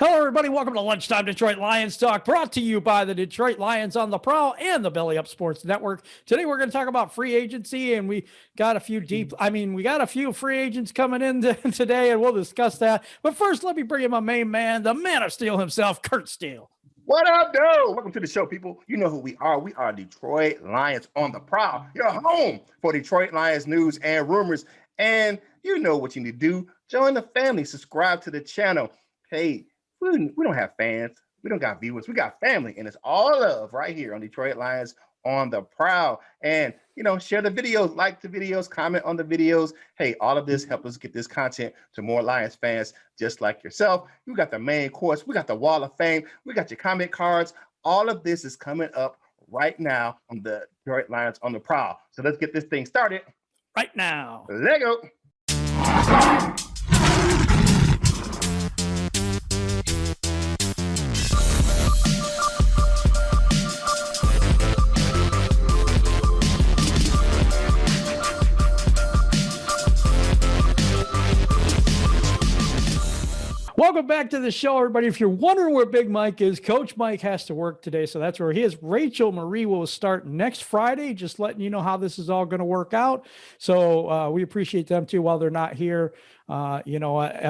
Hello, everybody. Welcome to Lunchtime Detroit Lions Talk, brought to you by the Detroit Lions on the Prowl and the Belly Up Sports Network. Today, we're going to talk about free agency, and we got a few we got a few free agents coming in today, and we'll discuss that. But first, let me bring in my main man, the man of steel himself, Curt Steele. What up, dude? Welcome to the show, people. You know who we are. We are Detroit Lions on the Prowl. Your home for Detroit Lions news and rumors. And you know what you need to do. Join the family. Subscribe to the channel. Hey, we don't have fans. We don't got viewers. We got family. And it's all love right here on Detroit Lions on the Prowl. And, you know, share the videos, like the videos, comment on the videos. Hey, all of this helps us get this content to more Lions fans just like yourself. You got the main course. We got the Wall of Fame. We got your comment cards. All of this is coming up right now on the Detroit Lions on the Prowl. So let's get this thing started. Right now. Let go. Welcome back to the show, everybody. If you're wondering where Big Mike is, Coach Mike has to work today, so that's where he is. Rachel Marie will start next Friday, just letting you know how this is all going to work out. So we appreciate them, too, while they're not here. Have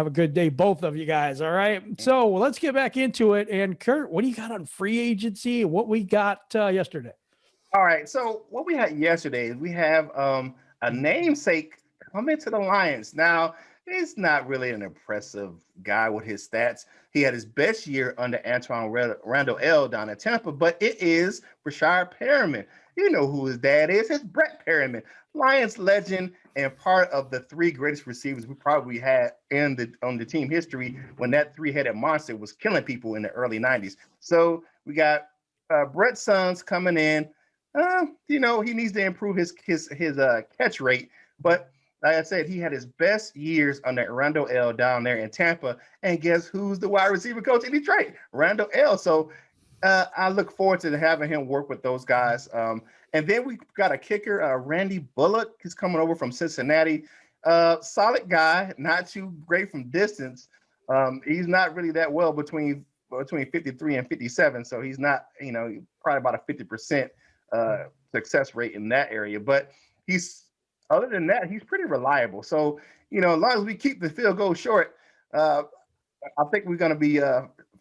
a good day, both of you guys, all right? So let's get back into it. And, Curt, what do you got on free agency? What we got yesterday? All right, so what we had yesterday is we have a namesake coming to the Lions. Now, he's not really an impressive guy with his stats. He had his best year under Antoine Randall L. down in Tampa, but it is Breshad Perriman. You know who his dad is. It's Brett Perriman, Lions legend and part of the three greatest receivers we probably had on the team history when that three-headed monster was killing people in the early 90s. So we got Brett's sons coming in. He needs to improve his catch rate, but like I said, he had his best years under Randall L. down there in Tampa. And guess who's the wide receiver coach in Detroit? Randall L. So I look forward to having him work with those guys. And then we got a kicker, Randy Bullock. He's coming over from Cincinnati. Solid guy, not too great from distance. He's not really that well between 53 and 57. So he's not, probably about a 50% success rate in that area. But other than that, he's pretty reliable. So, as long as we keep the field goal short, I think we're going to be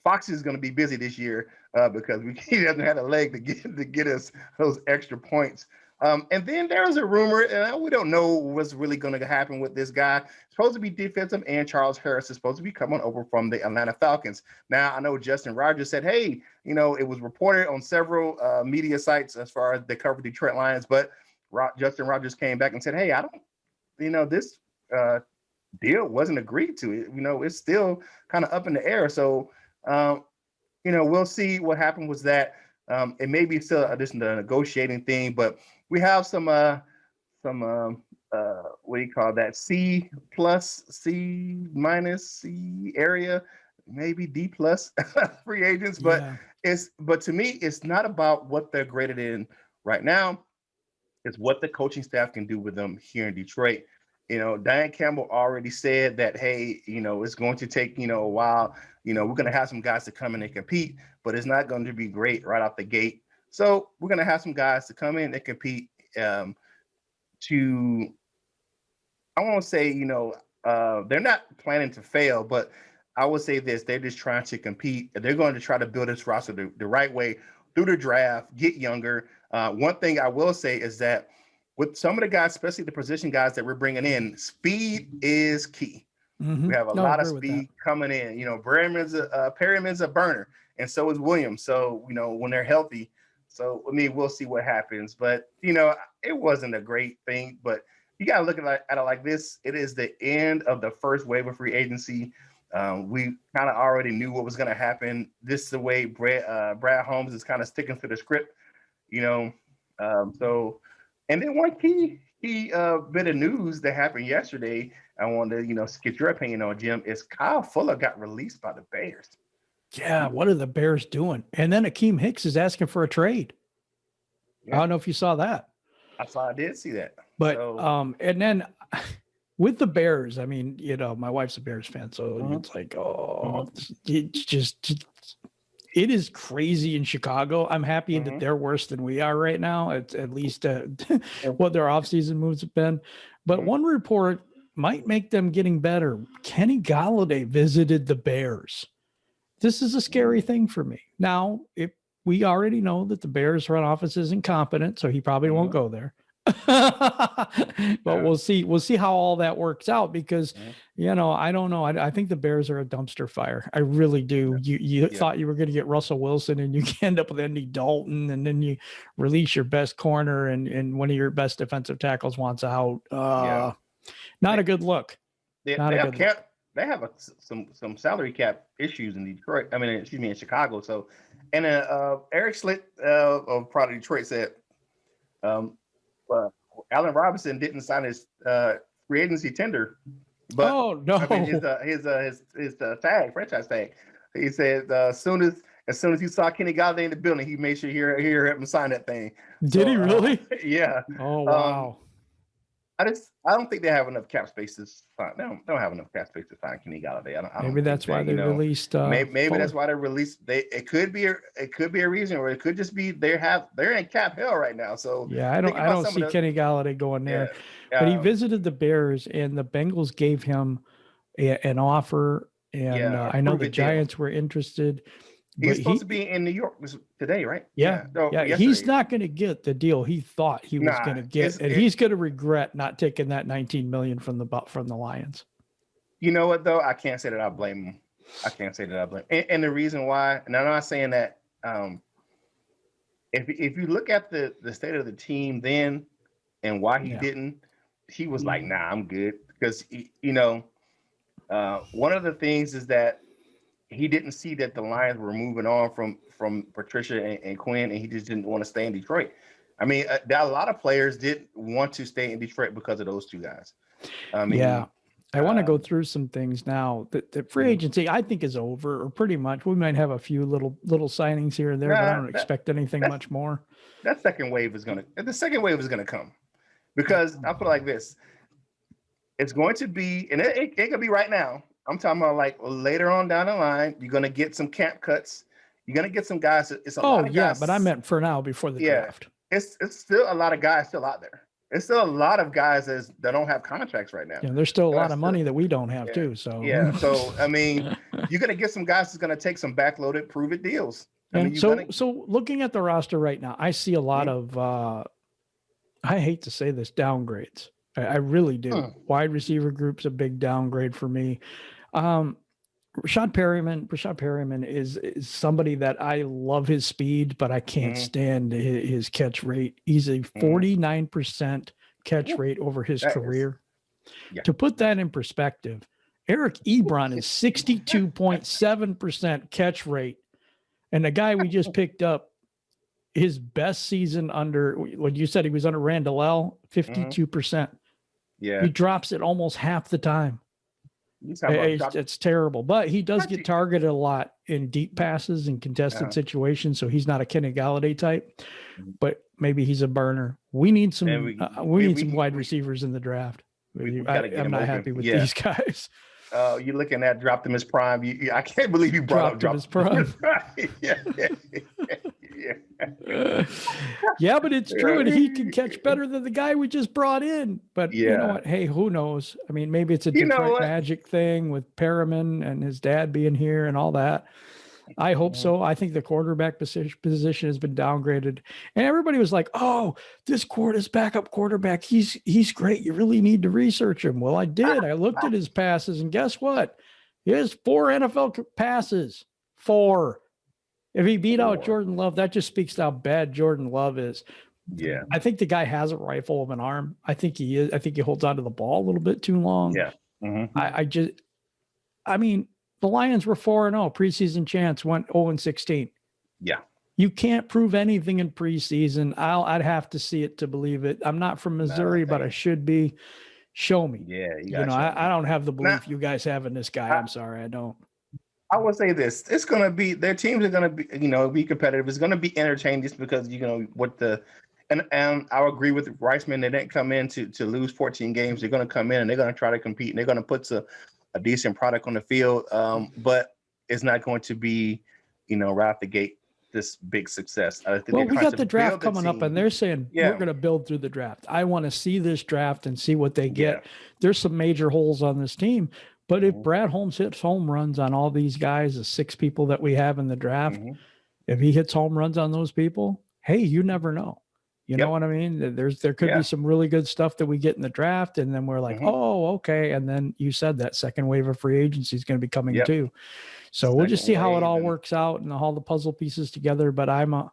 Foxy is going to be busy this year because he doesn't have a leg to get us those extra points. And then there's a rumor, and we don't know what's really going to happen with this guy. It's supposed to be defensive end Charles Harris is supposed to be coming over from the Atlanta Falcons. Now, I know Justin Rogers said, hey, it was reported on several media sites as far as they cover Detroit Lions, but Justin Rogers came back and said, hey, this deal wasn't agreed to. It's still kind of up in the air. So, we'll see what happened with that. It may be still just a negotiating thing, but we have some what do you call that? C+, C-, C area, maybe D+ free agents. But but to me, it's not about what they're graded in right now. It's what the coaching staff can do with them here in Detroit. Diane Campbell already said that, hey, it's going to take, a while. We're going to have some guys to come in and compete, but it's not going to be great right out the gate. So we're going to have some guys to come in and compete I won't say, they're not planning to fail, but I would say this, they're just trying to compete. They're going to try to build this roster the right way through the draft, get younger. One thing I will say is that with some of the guys, especially the position guys that we're bringing in, speed is key. Mm-hmm. We have a lot of speed coming in. Perriman's a burner, and so is Williams. So, when they're healthy. So, we'll see what happens. But, it wasn't a great thing. But you got to look at it like this. It is the end of the first wave of free agency. We kind of already knew what was going to happen. This is the way Brad Holmes is kind of sticking to the script. And then one key bit of news that happened yesterday, I wanted to, get your opinion on, Jim, is Kyle Fuller got released by the Bears. Yeah, what are the Bears doing? And then Akeem Hicks is asking for a trade. Yeah. I don't know if you saw that. I did see that. But and then with the Bears, I mean, you know, my wife's a Bears fan, so it's like, it's just it is crazy in Chicago. I'm happy that they're worse than we are right now. It's at least what their offseason moves have been. But one report might make them getting better. Kenny Golladay visited the Bears. This is a scary thing for me. Now, if we already know that the Bears front office is incompetent, so he probably won't go there. But we'll see. We'll see how all that works out because, you know, I don't know. I think the Bears are a dumpster fire. I really do. You thought you were going to get Russell Wilson and you end up with Andy Dalton, and then you release your best corner and one of your best defensive tackles wants out. Not a good look. They have some salary cap issues in Detroit. I mean, excuse me, in Chicago. So, and Eric Schlitt of Prowl Detroit said, Allen Robinson didn't sign his free agency tender, but I mean, his tag, franchise tag. He said as soon as he saw Kenny Golladay in the building, he made sure he heard him sign that thing. Did he really? Yeah. Oh wow. I don't think they have enough cap space to sign. They don't have enough cap space to sign Kenny Golladay. I don't maybe that's why they released. Maybe that's why they released. It could be a reason, or it could just be they're in cap hell right now. So yeah, I don't see Kenny Golladay going there. Yeah. But he visited the Bears, and the Bengals gave him an offer, and I know the Giants were interested. He's supposed to be in New York today, right? Yeah. He's not going to get the deal he thought he was going to get, and he's going to regret not taking that $19 million from the Lions. You know what, though? I can't say that I blame him. And the reason why, and I'm not saying that if you look at the state of the team then and why he didn't, he was like, nah, I'm good. Because, one of the things is that he didn't see that the Lions were moving on from Patricia and Quinn, and he just didn't want to stay in Detroit. I mean, there are a lot of players didn't want to stay in Detroit because of those two guys. I mean, I want to go through some things now. The free agency, I think, is over, or pretty much. We might have a few little signings here and there, but I don't expect anything much more. The second wave is gonna come, because I'll put it like this: it's going to be, and it could be right now. I'm talking about like later on down the line, you're going to get some camp cuts. You're going to get some guys. It's a lot of guys. But I meant for now before the draft. It's still a lot of guys still out there. It's still a lot of guys that don't have contracts right now. Yeah, there's still a lot of money that we don't have too. So so I mean, you're going to get some guys that's going to take some backloaded, prove it deals. So looking at the roster right now, I see a lot of I hate to say this, downgrades. I really do. Wide receiver group's a big downgrade for me. Breshad Perriman is somebody that I love his speed, but I can't stand his catch rate. He's a 49% catch rate over his career. To put that in perspective, Eric Ebron is 62.7% catch rate. And the guy we just picked up, his best season under what you said, he was under Randall L, 52%. Yeah. He drops it almost half the time. It's terrible, but he does get targeted a lot in deep passes and contested situations. So he's not a Kenny Golladay type, but maybe he's a burner. We need some, we need some wide receivers in the draft. I'm not happy with these guys. You're looking at dropped him his prime. I can't believe you brought up his prime. Yeah, but it's true, and he can catch better than the guy we just brought in. But you know what? Hey, who knows? I mean, maybe it's a different magic thing with Perriman and his dad being here and all that. I hope so. I think the quarterback position has been downgraded, and everybody was like, "Oh, this backup quarterback, he's great. You really need to research him." Well, I did. I looked at his passes, and guess what? He has 4 NFL passes. 4. If he beat out Jordan Love, that just speaks to how bad Jordan Love is. Yeah, I think the guy has a rifle of an arm. I think he is. I think he holds onto the ball a little bit too long. Yeah. I mean, the Lions were 4-0 preseason chance, went 0-16. Yeah. You can't prove anything in preseason. I'd have to see it to believe it. I'm not from Missouri, but I should be. Show me. Yeah. I don't have the belief you guys have in this guy. I'm sorry, I don't. I would say this: it's going to be, their teams are going to be, be competitive. It's going to be entertaining just because what the And I agree with Reisman. They didn't come in to lose 14 games. They're going to come in and they're going to try to compete and they're going to put a decent product on the field. But it's not going to be, right out the gate, this big success. I think well, we got the draft coming up and they're saying we're going to build through the draft. I want to see this draft and see what they get. Yeah. There's some major holes on this team. But if Brad Holmes hits home runs on all these guys, the 6 people that we have in the draft, if he hits home runs on those people, hey, you never know. You know what I mean? There could be some really good stuff that we get in the draft, and then we're like, oh, okay. And then you said that second wave of free agency is going to be coming too. So we'll just see how it all works out and all the puzzle pieces together. But I'm a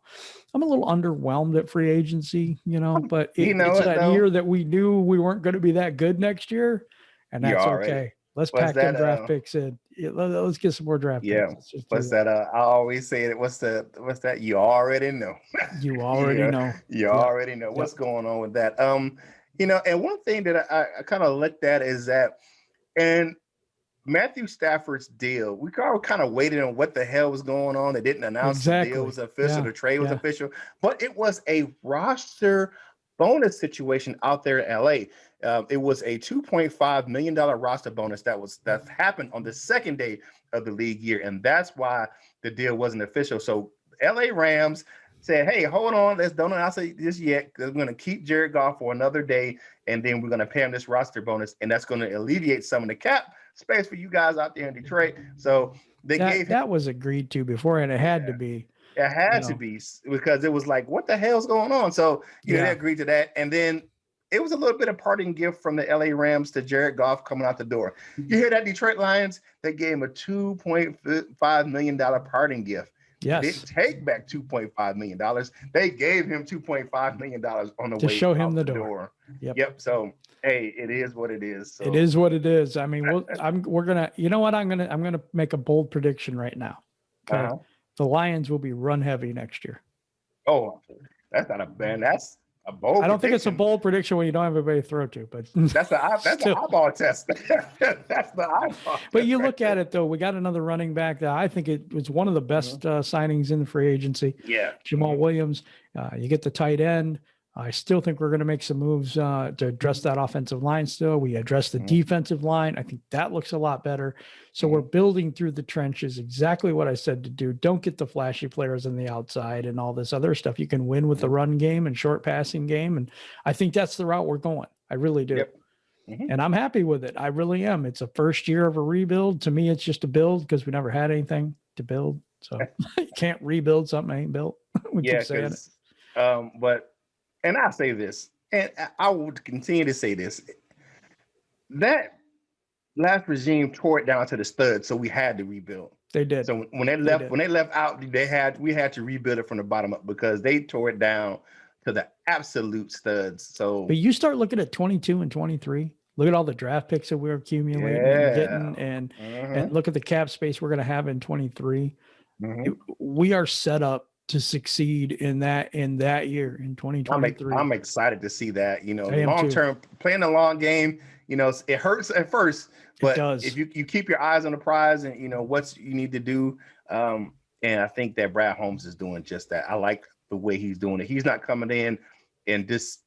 little underwhelmed at free agency, but it's that year that we knew we weren't going to be that good next year, and that's okay. Let's pack them draft picks in. Let's get some more draft picks. What's that? I always say it. What's that? You already know. You already know. You already know what's going on with that. And one thing that I kind of looked at is that, and Matthew Stafford's deal, we all kind of waited on what the hell was going on. They didn't announce the deal was official, the trade was official, but it was a roster bonus situation out there in LA. It was a $2.5 million roster bonus that happened on the second day of the league year, and that's why the deal wasn't official. So LA Rams said, hey, hold on, let's don't announce this yet. We're going to keep Jared Goff for another day, and then we're going to pay him this roster bonus, and that's going to alleviate some of the cap space for you guys out there in Detroit. So that was agreed to before, and it had to be. It had to be, because it was like, what the hell's going on? So they agreed to that. And then it was a little bit of parting gift from the LA Rams to Jared Goff coming out the door. You hear that, Detroit Lions? They gave him a $2.5 million parting gift. Yes. They didn't take back $2.5 million. They gave him $2.5 million on the way to show him the door. Yep. So hey, it is what it is. So. It is what it is. I mean, we're gonna. You know what? I'm gonna make a bold prediction right now. Okay. The Lions will be run heavy next year. Oh, that's not a bad. That's a bold. I don't think it's a bold prediction when you don't have anybody to throw to, but that's the eyeball test. That's the eyeball. But you look at it though. We got another running back that I think it was one of the best signings in the free agency. Yeah, Jamal Williams. You get the tight end. I still think we're going to make some moves to address that offensive line still. We address the defensive line. I think that looks a lot better. So we're building through the trenches, exactly what I said to do. Don't get the flashy players on the outside and all this other stuff. You can win with the run game and short passing game. And I think that's the route we're going. I really do. Yep. And I'm happy with it. I really am. It's a first year of a rebuild. To me, it's just a build because we never had anything to build. So you can't rebuild something I ain't built. We keep saying it. But and I say this, and I would continue to say this, that last regime tore it down to the studs, so we had to rebuild. They did. So when they left out, we had to rebuild it from the bottom up because they tore it down to the absolute studs. So, but you start looking at 22 and 23. Look at all the draft picks that we're accumulating and getting, and look at the cap space we're going to have in 23. We are set up to succeed in that year in 2023. I'm excited to see that. Long term, playing the long game. It hurts at first, but if you keep your eyes on the prize and what you need to do, and I think that Brad Holmes is doing just that. I like the way he's doing it. He's not coming in and just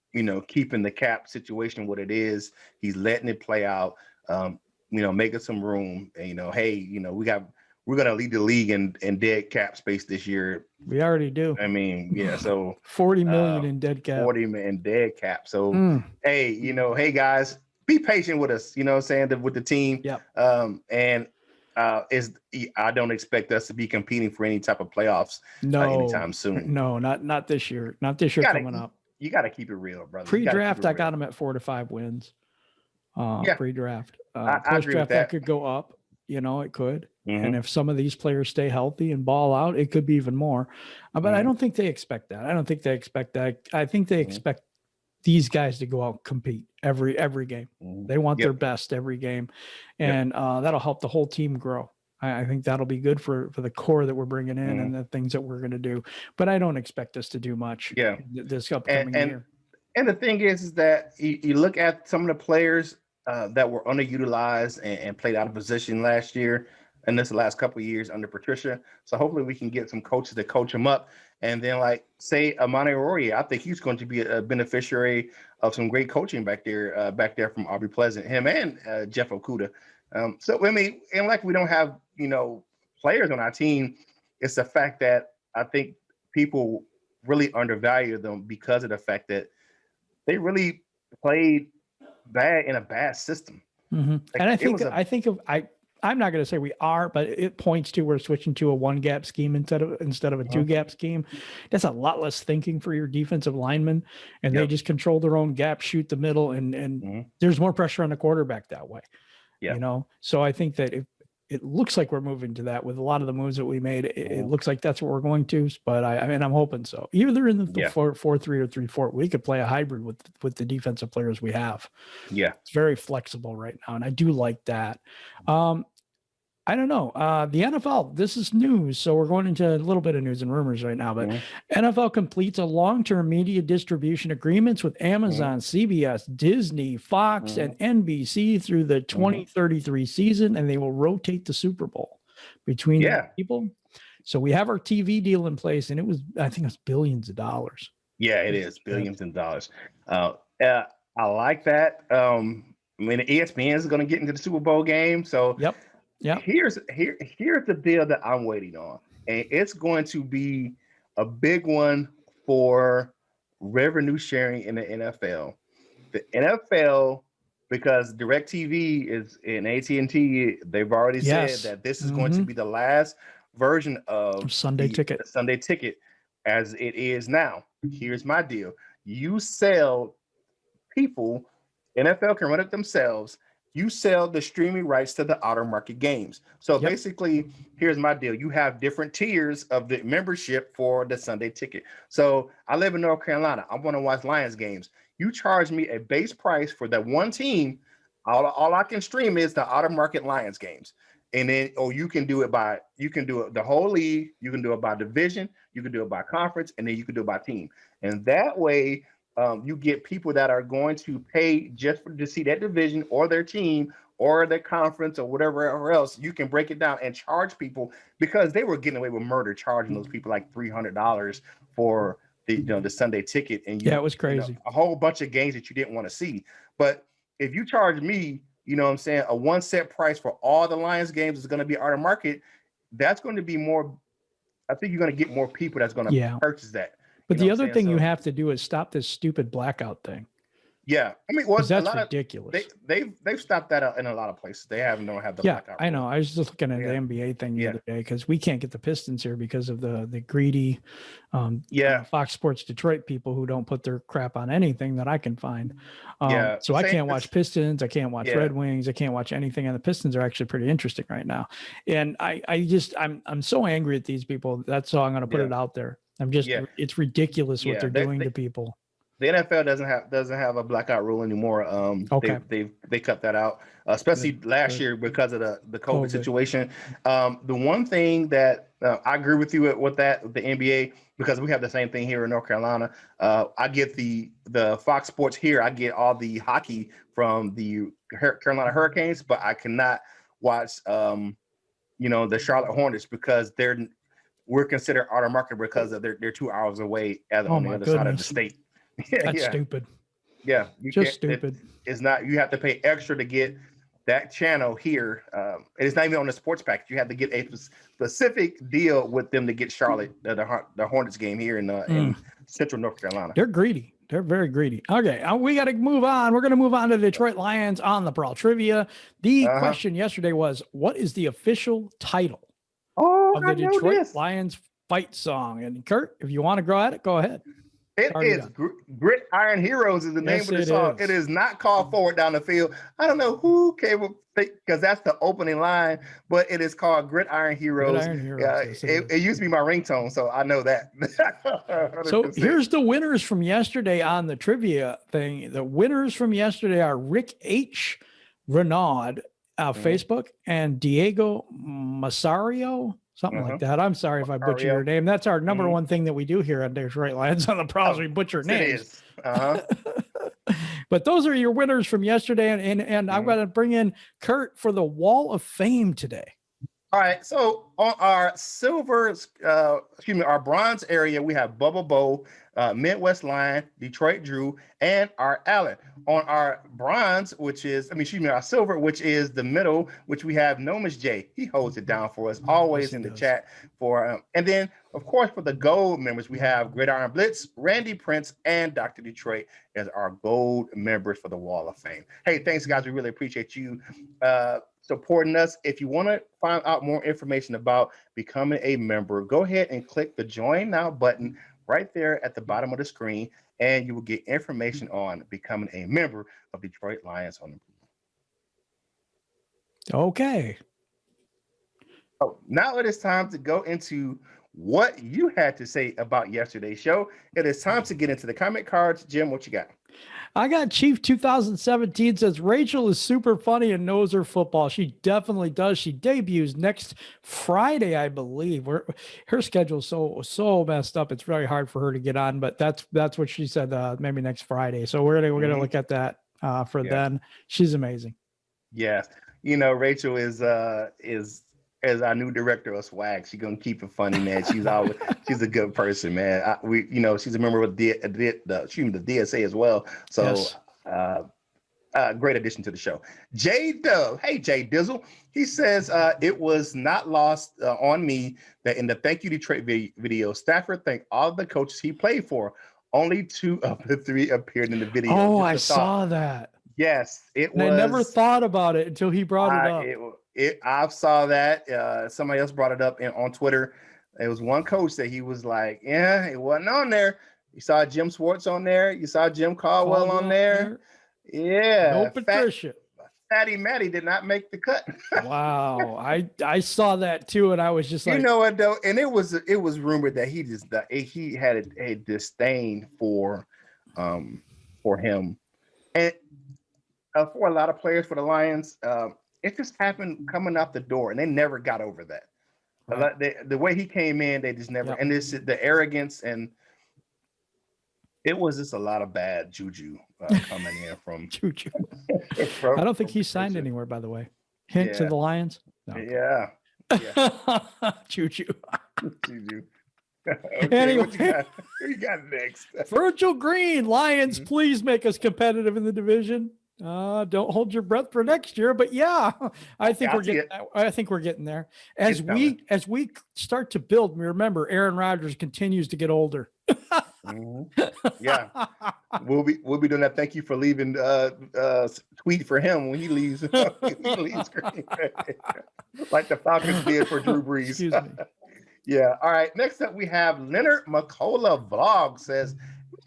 keeping the cap situation what it is. He's letting it play out. Making some room. And we're going to lead the league in dead cap space this year. We already do. I mean, so 40 million in dead cap. 40 million in dead cap. So, hey guys, be patient with us, with the team. Yeah. I don't expect us to be competing for any type of playoffs anytime soon. No, not this year. Not this year coming up. You got to keep it real, brother. Pre-draft, I got them at 4 to 5 wins. Pre-draft. I agree with that could go up. It could. And if some of these players stay healthy and ball out, it could be even more. But I don't think they expect that. I don't think they expect that. I think they expect these guys to go out and compete every game. They want their best every game. And that'll help the whole team grow. I think that'll be good for the core that we're bringing in and the things that we're going to do. But I don't expect us to do much this upcoming year. And the thing is that you look at some of the players that were underutilized and played out of position last year. in this last couple of years under Patricia. So hopefully we can get some coaches to coach him up. And then, like, say, Amani Rory, I think he's going to be a beneficiary of some great coaching back there from Aubrey Pleasant, him and Jeff Okuda. So, I mean, and like we don't have, players on our team, it's the fact that I think people really undervalue them because of the fact that they really played bad in a bad system. Mm-hmm. Like, and I'm not going to say we are, but it points to we're switching to a one gap scheme instead of a two gap scheme. That's a lot less thinking for your defensive linemen, and they just control their own gap, shoot the middle, and there's more pressure on the quarterback that way. Yeah. So I think that it looks like we're moving to that with a lot of the moves that we made. It looks like that's what we're going to, but I'm hoping so. Either in the 4-3 or 3-4, we could play a hybrid with the defensive players we have. Yeah. It's very flexible right now. And I do like that. I don't know. The NFL, this is news. So we're going into a little bit of news and rumors right now, but NFL completes a long-term media distribution agreements with Amazon, CBS, Disney, Fox, and NBC through the 2033 season, and they will rotate the Super Bowl between people. So we have our TV deal in place, and I think it was billions of dollars. Yeah, it is billions of dollars. I like that. I mean, ESPN is going to get into the Super Bowl game. So here's the deal that I'm waiting on, and it's going to be a big one for revenue sharing in the NFL. The NFL, because DirecTV is in AT&T, they've already said that this is going to be the last version of Sunday Ticket. The Sunday Ticket as it is now. Here's my deal: you sell people, NFL can run it themselves. You sell the streaming rights to the outer market games. So basically, here's my deal. You have different tiers of the membership for the Sunday Ticket. So I live in North Carolina. I want to watch Lions games. You charge me a base price for that one team. All I can stream is the outer market Lions games. And then, you can do it the whole league. You can do it by division. You can do it by conference. And then you can do it by team. And that way, you get people that are going to pay just to see that division or their team or their conference or whatever else. You can break it down and charge people, because they were getting away with murder, charging those people like $300 for the Sunday Ticket. And it was crazy. A whole bunch of games that you didn't want to see. But if you charge me, a one set price for all the Lions games is going to be out of market, that's going to be more. I think you're going to get more people that's going to purchase that. But the other thing you have to do is stop this stupid blackout thing. Yeah, I mean, that's ridiculous. They've stopped that in a lot of places. They don't have the blackout. I know. I was just looking at the NBA thing the other day, because we can't get the Pistons here because of the greedy Fox Sports Detroit people who don't put their crap on anything that I can find. So I can't watch Pistons. I can't watch Red Wings. I can't watch anything. And the Pistons are actually pretty interesting right now. And I'm so angry at these people. That's all I'm going to put it out there. It's ridiculous what they're doing to people. The NFL doesn't have a blackout rule anymore. They cut that out, especially last year because of the COVID situation. The one thing that I agree with you with the NBA, because we have the same thing here in North Carolina. I get the Fox Sports here. I get all the hockey from the Carolina Hurricanes, but I cannot watch the Charlotte Hornets, because we're considered out of market because of they're 2 hours away on the other side of the state. That's stupid. Yeah, just stupid. It's not. You have to pay extra to get that channel here. It's not even on the sports package. You have to get a specific deal with them to get Charlotte, the Hornets game here in Central North Carolina. They're greedy. They're very greedy. Okay, we got to move on. We're going to move on to the Detroit Lions on the Prowl Trivia. The question yesterday was, what is the official title of the Detroit Lions fight song? And Kurt, if you want to go at it, go ahead. It is Grit Iron Heroes is the name of the song. It is not called Forward Down the Field. I don't know who came up, because that's the opening line, but it is called Grit Iron Heroes. It used to be my ringtone, so I know that. So here's the winners from yesterday on the trivia thing. The winners from yesterday are Rick H. Renaud, Facebook, and Diego Masario. Something like that. I'm sorry if I butcher your name. That's our number one thing that we do here at Detroit Lions on the Prowl. We butcher names. It is. But those are your winners from yesterday. And I'm going to bring in Kurt for the Wall of Fame today. All right, so on our our bronze area, we have Bubba Bow, Midwest Lion, Detroit Drew, and our Allen. On our bronze, our silver, which is the middle, which we have Nomis J. He holds it down for us, always Yes, he in the does. chat for. And then, of course, for the gold members, we have Gridiron Blitz, Randy Prince, and Dr. Detroit as our gold members for the Wall of Fame. Hey, thanks, guys. We really appreciate you supporting us. If you want to find out more information about becoming a member, go ahead and click the Join Now button right there at the bottom of the screen, and you will get information on becoming a member of Detroit Lions on the. Okay. Oh, now it is time to go into what you had to say about yesterday's show. It is time to get into the comment cards. Jim, what you got? I got Chief 2017 says Rachel is super funny and knows her football. She definitely does. She debuts next Friday, I believe. Her schedule's so messed up. It's very hard for her to get on, but that's what she said. Maybe next Friday. So we're gonna look at that then. She's amazing. Yes, Rachel is as our new director of swag. She's gonna keep it funny, man. She's a good person, man. She's a member of the DSA as well. So yes. Great addition to the show. J Dub, hey J Dizzle. He says it was not lost on me that in the Thank You Detroit video, Stafford thanked all the coaches he played for. Only 2 of the 3 appeared in the video. Oh, I saw that. Yes, it was. I never thought about it until he brought it up. I saw that. Somebody else brought it up on Twitter. It was one coach that he was like, yeah, it wasn't on there. You saw Jim Schwartz on there. You saw Jim Caldwell on there. Yeah. No Patricia. Fatty Matty did not make the cut. Wow. I saw that too. And I was just like, you know what though? And it was rumored that he had a disdain for him. And for a lot of players for the Lions, it just happened coming out the door, and they never got over that. Right. The way he came in, they just never. Yep. And the arrogance, and it was just a lot of bad juju coming in from juju. I don't think he signed anywhere, by the way. Hint to the Lions. No. Yeah. Juju. Juju. Okay, anyway, what you got next? Virgil Green, Lions, please make us competitive in the division. Don't hold your breath for next year, but yeah, I think we're getting there. As we start to build, remember Aaron Rodgers continues to get older. Yeah, we'll be doing that. Thank you for leaving tweet for him when he leaves. He leaves Green Bay. Like the Falcons did for Drew Brees. Excuse me. Yeah. All right. Next up, we have Leonard McCullough Vlog says,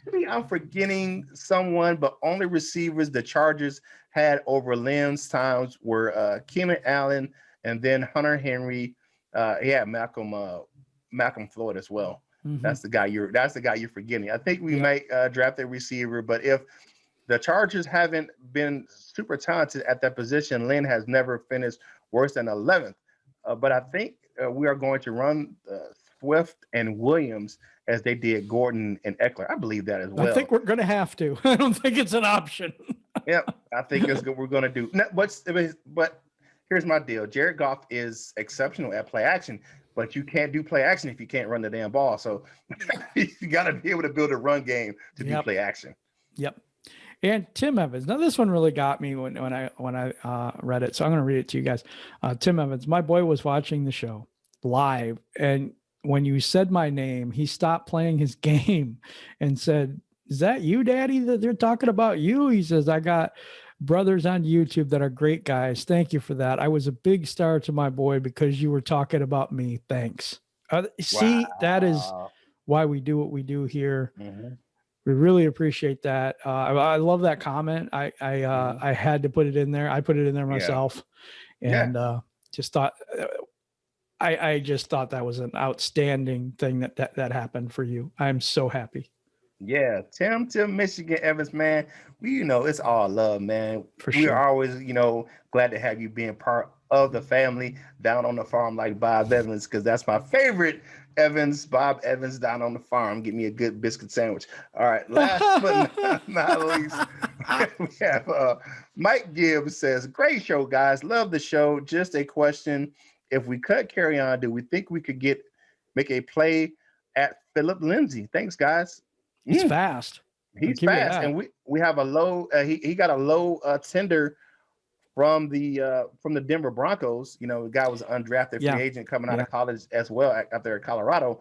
maybe I'm forgetting someone, but only receivers the Chargers had over Lynn's times were Keenan Allen and then Hunter Henry. Malcolm Floyd as well. Mm-hmm. That's the guy you're forgetting. I think we might draft a receiver, but if the Chargers haven't been super talented at that position, Lynn has never finished worse than 11th. But I think we are going to run Swift and Williams as they did Gordon and Eckler. I believe that as well. I think we're going to have to. I don't think it's an option. Yep, I think that's what we're going to do. But here's my deal. Jared Goff is exceptional at play action, but you can't do play action if you can't run the damn ball. So you got to be able to build a run game to do play action. Yep. And Tim Evans. Now this one really got me when I read it. So I'm going to read it to you guys. Tim Evans, my boy was watching the show live, and when you said my name, he stopped playing his game and said, "Is that you, Daddy, that they're talking about you?" He says, "I got brothers on YouTube that are great guys. Thank you for that. I was a big star to my boy because you were talking about me. Thanks." See, that is why we do what we do here. Mm-hmm. We really appreciate that. I love that comment. I had to put it in there. I put it in there myself, and just thought. I just thought that was an outstanding thing that happened for you. I'm so happy. Yeah, Tim, Michigan Evans, man. It's all love, man. For sure. We are always, glad to have you being part of the family down on the farm like Bob Evans, because that's my favorite Evans, Bob Evans down on the farm. Get me a good biscuit sandwich. All right, last but not least, we have Mike Gibbs says, "Great show, guys. Love the show. Just a question. if we cut Kerryon, do we think we could make a play at Philip Lindsay? Thanks, guys. He's fast. He's fast, and we have a low. He got a low tender from the Denver Broncos. You know, the guy was an undrafted free agent coming out of college as well after Colorado.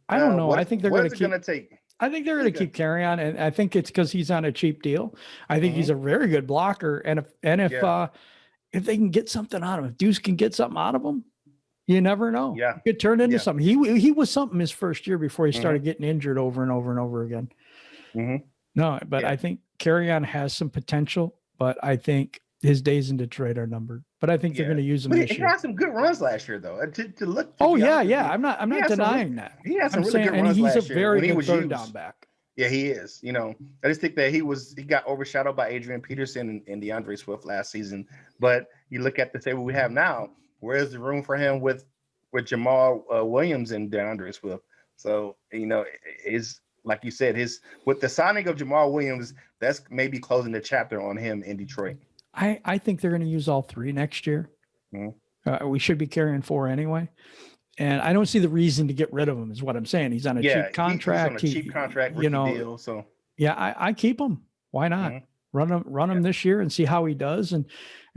I don't know. I think they're going to take. I think they're going to keep Kerryon, and I think it's because he's on a cheap deal. I think he's a very good blocker, and if they can get something out of him, if Deuce can get something out of him, you never know. Yeah, it could turn into something. He was something his first year before he started getting injured over and over and over again. No, but I think Kerryon has some potential, but I think his days in Detroit are numbered. But I think they're going to use him this year. He had some good runs last year, though. To look. I'm not denying that. He had some really good runs last year. He's a very good third down back. Yeah, he is. You know, I just think that he got overshadowed by Adrian Peterson and DeAndre Swift last season. But you look at the table we have now. Where's the room for him with Jamal Williams and DeAndre Swift? So you know, like you said, with the signing of Jamal Williams, that's maybe closing the chapter on him in Detroit. I think they're going to use all three next year. We should be carrying 4 anyway. And I don't see the reason to get rid of him is what I'm saying. He's on a cheap contract. He's on a cheap contract, deal. So I keep him. Why not? Run him this year and see how he does and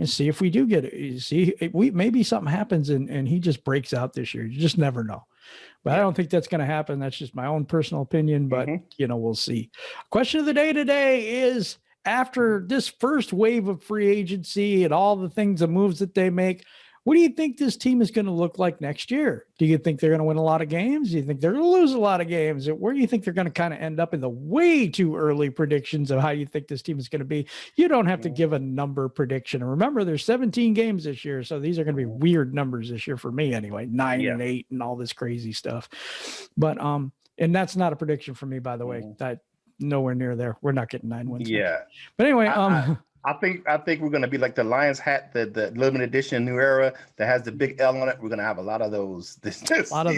see if we do get it. See, maybe something happens and he just breaks out this year. You just never know. But I don't think that's going to happen. That's just my own personal opinion, but we'll see. Question of the day today is, after this first wave of free agency and all the moves that they make, what do you think this team is going to look like next year? Do you think they're going to win a lot of games? Do you think they're going to lose a lot of games? Where do you think they're going to kind of end up in the way too early predictions of how you think this team is going to be? You don't have to give a number prediction. And remember, there's 17 games this year, so these are going to be weird numbers this year for me anyway, 9 and 8 and all this crazy stuff. But and that's not a prediction for me, by the way. That nowhere near there. We're not getting 9 wins. Yeah. But anyway, I think we're gonna be like the Lions hat, the limited edition New Era that has the big L on it. We're gonna have a lot of those. A lot of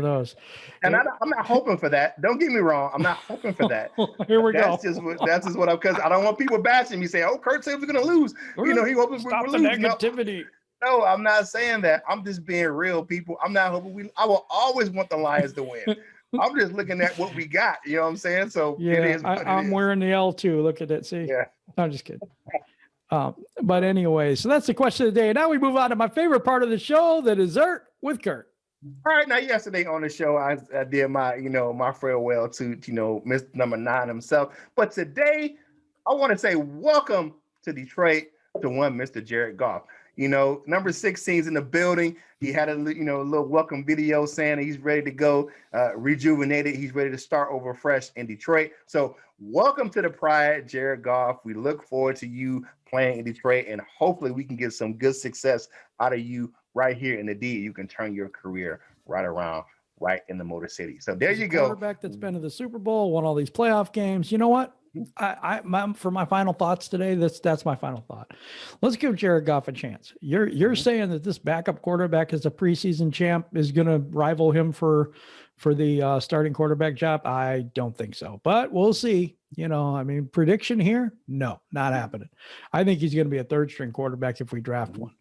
those. And I'm not hoping for that. Don't get me wrong. I'm not hoping for that. Here we go. That's just what I'm, because I don't want people bashing me saying, "Oh, Curt said we're gonna lose." He hopes we're losing. Negativity. No, I'm not saying that. I'm just being real, people. I'm not hoping I will always want the Lions to win. I'm just looking at what we got. You know what I'm saying? So I'm wearing the L too. Look at it. See? Yeah. I'm just kidding. But anyway, so that's the question of the day. Now we move on to my favorite part of the show, the Dessert with Curt. All right. Now, yesterday on the show, I did my farewell to Mr. Number 9 himself. But today, I want to say welcome to Detroit to one Mr. Jared Goff. Number 16's in the building. He had a little welcome video saying he's ready to go, rejuvenated. He's ready to start over fresh in Detroit. So welcome to the Pride, Jared Goff. We look forward to you playing in Detroit, and hopefully we can get some good success out of you right here in the D. You can turn your career right around, right in the Motor City. So there you go. Quarterback that's been to the Super Bowl, won all these playoff games. You know what? For my final thoughts today, that's my final thought. Let's give Jared Goff a chance. You're saying that this backup quarterback as a preseason champ is going to rival him for the starting quarterback job? I don't think so, but we'll see. Prediction here? No, not happening. I think he's going to be a third string quarterback if we draft one,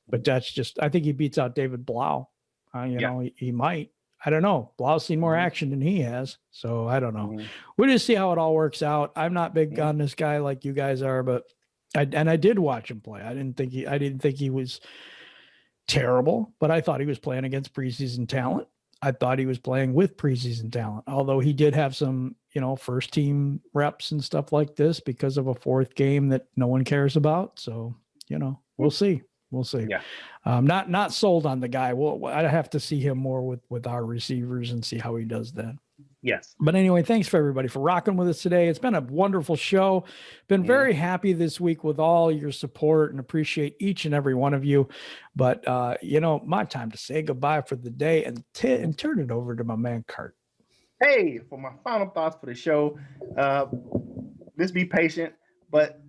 but I think he beats out David Blau. He might. I don't know. Blau's seen more action than he has, so I don't know. We'll just see how it all works out. I'm not big on this guy like you guys are, but I did watch him play. I didn't think he was terrible, but I thought he was playing against preseason talent. I thought he was playing with preseason talent, although he did have some, first team reps and stuff like this because of a fourth game that no one cares about. So, we'll see. We'll see. Yeah. Not sold on the guy. I'd have to see him more with our receivers and see how he does then. Yes. But anyway, thanks for everybody for rocking with us today. It's been a wonderful show. Been very happy this week with all your support and appreciate each and every one of you. But, my time to say goodbye for the day and turn it over to my man, Curt. Hey, for my final thoughts for the show, just be patient, but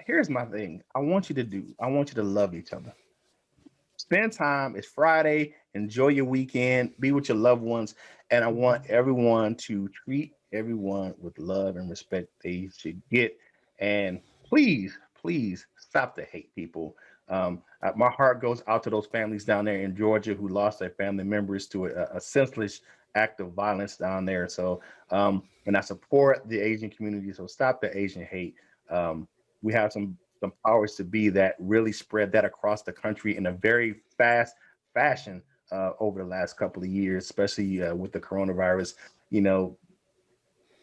here's my thing. I want you to love each other. Spend time. It's Friday. Enjoy your weekend. Be with your loved ones. And I want everyone to treat everyone with love and respect they should get. And please, please stop the hate, people. My heart goes out to those families down there in Georgia who lost their family members to a senseless act of violence down there. So, and I support the Asian community. So stop the Asian hate. We have some powers to be that really spread that across the country in a very fast fashion over the last couple of years, especially with the coronavirus. You know,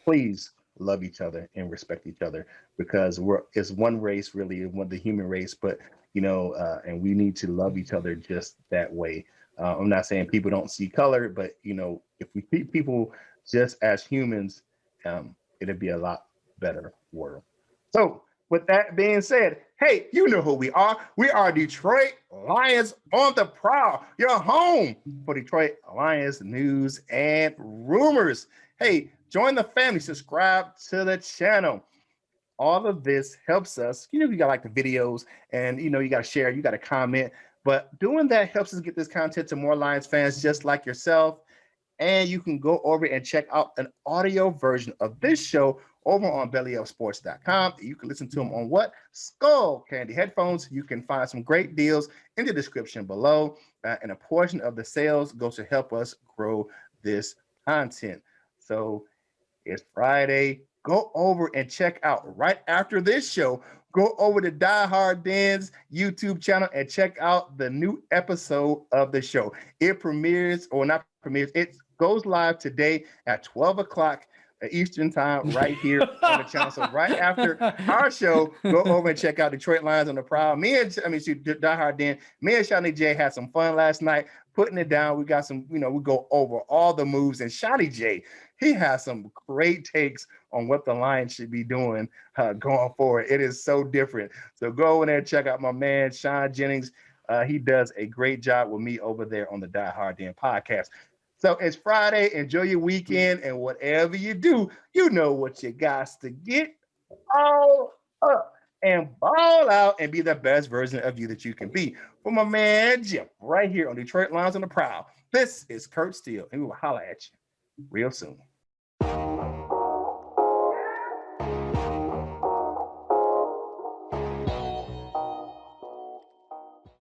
please love each other and respect each other because it's one race, really, one the human race, but and we need to love each other just that way. I'm not saying people don't see color, but if we treat people just as humans, it'd be a lot better world. So with that being said, hey, you know who we are. We are Detroit Lions on the Prowl, your home for Detroit Lions news and rumors. Hey, join the family, subscribe to the channel. All of this helps us. You got to like the videos and, you got to share, you got to comment. But doing that helps us get this content to more Lions fans just like yourself. And you can go over and check out an audio version of this show over on bellyupsports.com. You can listen to them on what? Skull Candy headphones. You can find some great deals in the description below. And a portion of the sales goes to help us grow this content. So it's Friday. Go over and check out right after this show. Go over to Die Hard Dan's YouTube channel and check out the new episode of the show. It premieres, or not premieres, it goes live today at 12 o'clock Eastern time right here on the channel. So right after our show, go over and check out Detroit Lions on the Prowl. Die Hard Dan, me and Shawnee J had some fun last night putting it down. We got some, we go over all the moves, and Shawnee J, he has some great takes on what the Lions should be doing going forward. It is so different. So go over there and check out my man, Sean Jennings. He does a great job with me over there on the Die Hard Dan podcast. So it's Friday. Enjoy your weekend, and whatever you do, you know what you got to get all up and ball out and be the best version of you that you can be. For my man Jim, right here on Detroit Lions on the Prowl. This is Curt Steele, and we will holler at you real soon.